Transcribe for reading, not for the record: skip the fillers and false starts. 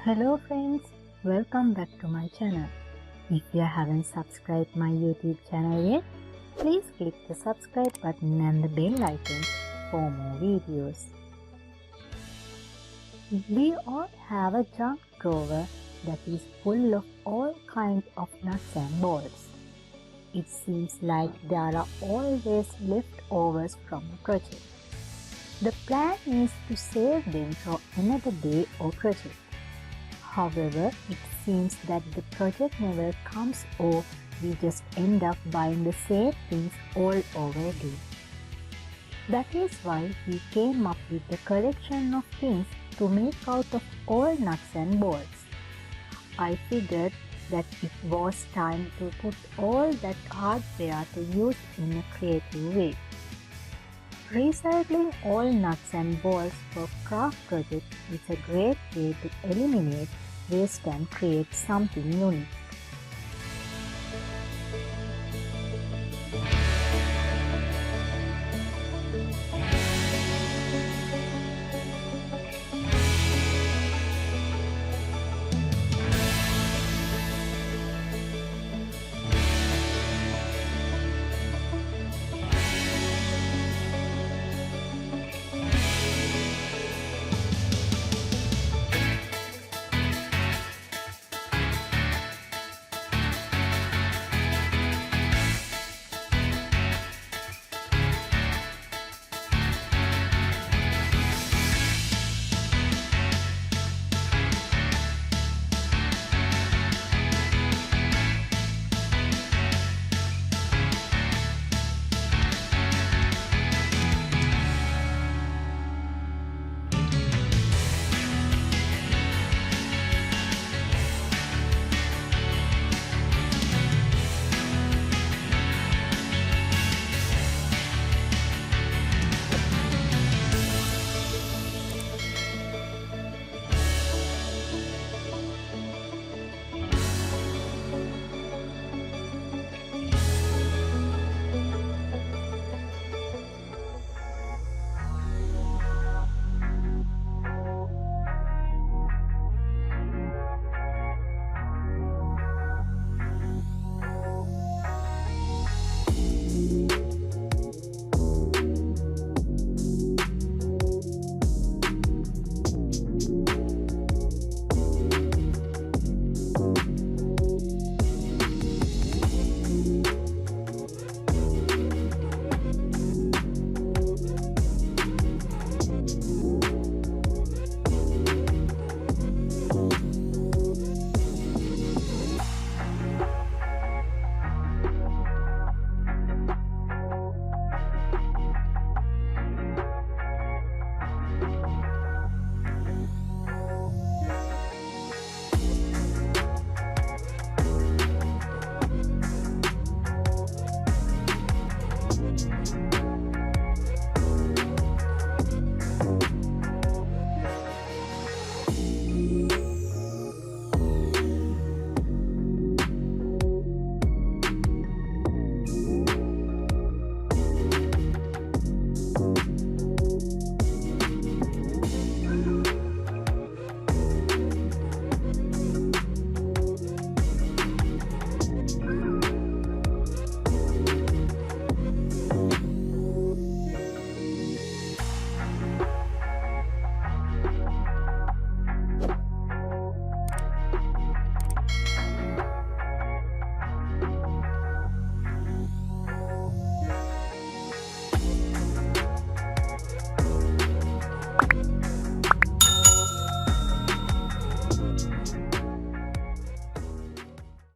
Hello friends, welcome back to my channel. If you haven't subscribed my YouTube channel yet, please click the subscribe button and the bell icon for more videos. We all have a junk drawer that is full of all kinds of nuts and bolts. It seems like there are always leftovers from a project. The plan is to save them for another day or project. However, it seems that the project never comes or we just end up buying the same things all over again. That is why we came up with a collection of things to make out of all nuts and bolts. I figured that it was time to put all that hardware to use in a creative way. Recycling all nuts and bolts for craft projects is a great way to eliminate waste and create something unique.